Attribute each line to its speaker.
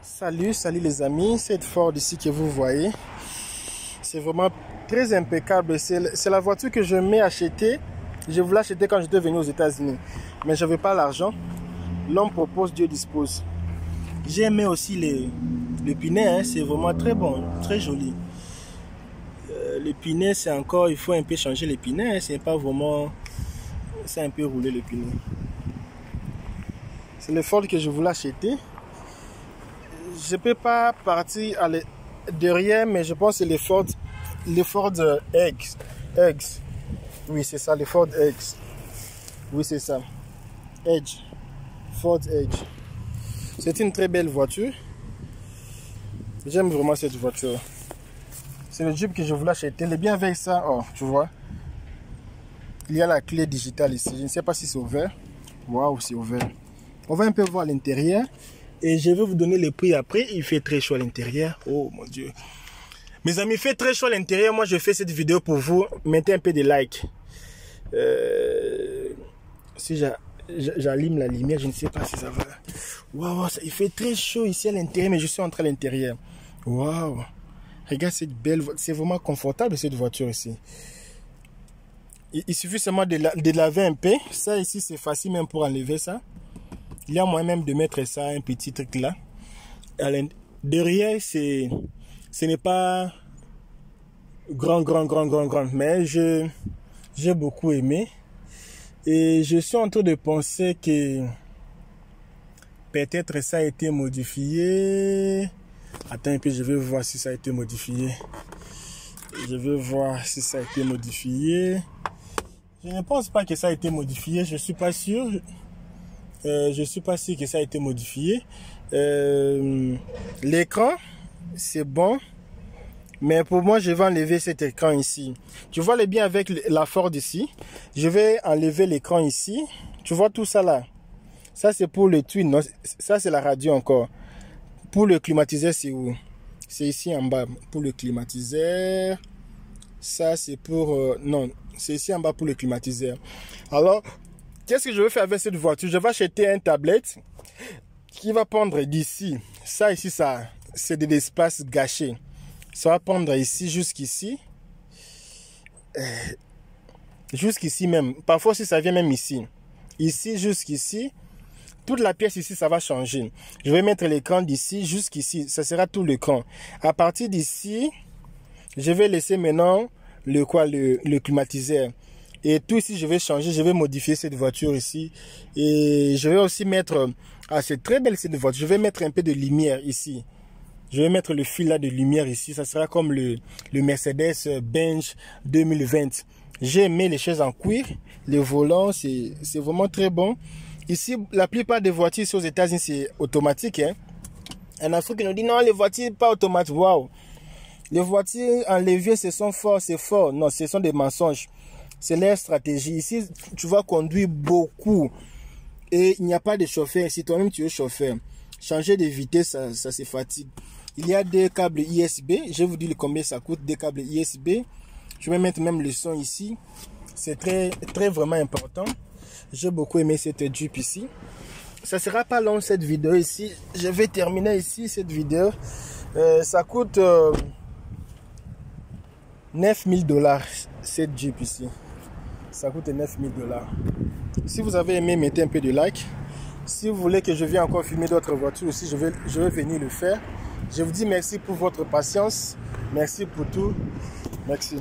Speaker 1: Salut les amis, cette Ford ici que vous voyez, c'est vraiment très impeccable. C'est la voiture que je m'ai achetée. Je voulais acheter quand j'étais venu aux États-Unis, mais je n'avais pas l'argent. L'homme propose, Dieu dispose. J'ai aimé aussi les pinets, hein, c'est vraiment très bon, très joli. Les pinets, c'est encore, il faut un peu changer les pinets, hein, c'est pas vraiment, c'est un peu roulé les pinets. C'est le Ford que je voulais acheter. Je ne peux pas partir à derrière, mais je pense que c'est les Ford Eggs. Oui, c'est ça, les Ford Eggs. Oui, c'est ça. Edge. Ford Edge. C'est une très belle voiture. J'aime vraiment cette voiture. C'est le Jeep que je voulais acheter. Elle est bien avec ça. Oh, tu vois. Il y a la clé digitale ici. Je ne sais pas si c'est ouvert. Waouh, c'est ouvert. On va un peu voir l'intérieur. Et je vais vous donner les prix après. Il fait très chaud à l'intérieur. Oh mon Dieu. Mes amis, il fait très chaud à l'intérieur. Moi, je fais cette vidéo pour vous. Mettez un peu de like. Si j'allume la lumière, je ne sais pas si ça va. Waouh, il fait très chaud ici à l'intérieur, mais je suis entré à l'intérieur. Waouh. Regarde cette belle voiture. C'est vraiment confortable cette voiture ici. Il suffit seulement de laver un peu. Ça ici, c'est facile même pour enlever ça. Il y a moyen même de mettre ça, un petit truc là. Derrière, ce n'est pas grand. Mais j'ai beaucoup aimé. Et je suis en train de penser que peut-être ça a été modifié. Attends un peu, je vais voir si ça a été modifié. Je vais voir si ça a été modifié. Je ne pense pas que ça a été modifié. Je ne suis pas sûr. Je ne suis pas sûr que ça a été modifié. L'écran, c'est bon. Mais pour moi, je vais enlever cet écran ici. Tu vois le bien avec la Ford ici. Je vais enlever l'écran ici. Tu vois tout ça là. Ça, c'est pour le twin. Non, ça, c'est la radio encore. Pour le climatiseur, c'est où? C'est ici en bas. Pour le climatiseur. Ça, c'est pour... non, c'est ici en bas pour le climatiseur. Alors... qu'est-ce que je vais faire avec cette voiture? Je vais acheter une tablette qui va prendre d'ici. Ça ici, ça, c'est de l'espace gâché. Ça va prendre ici jusqu'ici. Jusqu'ici même. Parfois aussi, ça vient même ici. Ici jusqu'ici. Toute la pièce ici, ça va changer. Je vais mettre l'écran d'ici jusqu'ici. Ça sera tout l'écran. À partir d'ici, je vais laisser maintenant le climatiseur. Et tout ici, je vais changer, je vais modifier cette voiture ici. Et je vais aussi mettre... ah, c'est très belle cette voiture. Je vais mettre un peu de lumière ici. Je vais mettre le fil là de lumière ici. Ça sera comme le Mercedes-Benz 2020. J'ai aimé les chaises en cuir. Le volant, c'est vraiment très bon. Ici, la plupart des voitures ici aux États-Unis, c'est automatique. Hein. En Afrique, on nous dit non, les voitures pas automatiques. Waouh! Les voitures en levier, ce sont forts, c'est fort. Non, ce sont des mensonges. C'est leur stratégie. Ici, tu vas conduire beaucoup. Et il n'y a pas de chauffeur. Si toi-même tu es chauffeur, changer de vitesse, ça se fatigue. Il y a des câbles USB. Je vais vous dire combien ça coûte, des câbles USB. Je vais mettre même le son ici. C'est très vraiment important. J'ai beaucoup aimé cette Jeep ici. Ça ne sera pas long cette vidéo ici. Je vais terminer ici cette vidéo. Ça coûte 9000 $. Cette Jeep ici. Ça coûte 9000 $. Si vous avez aimé, mettez un peu de like. Si vous voulez que je vienne encore filmer d'autres voitures aussi, je vais venir le faire. Je vous dis merci pour votre patience. Merci pour tout. Merci.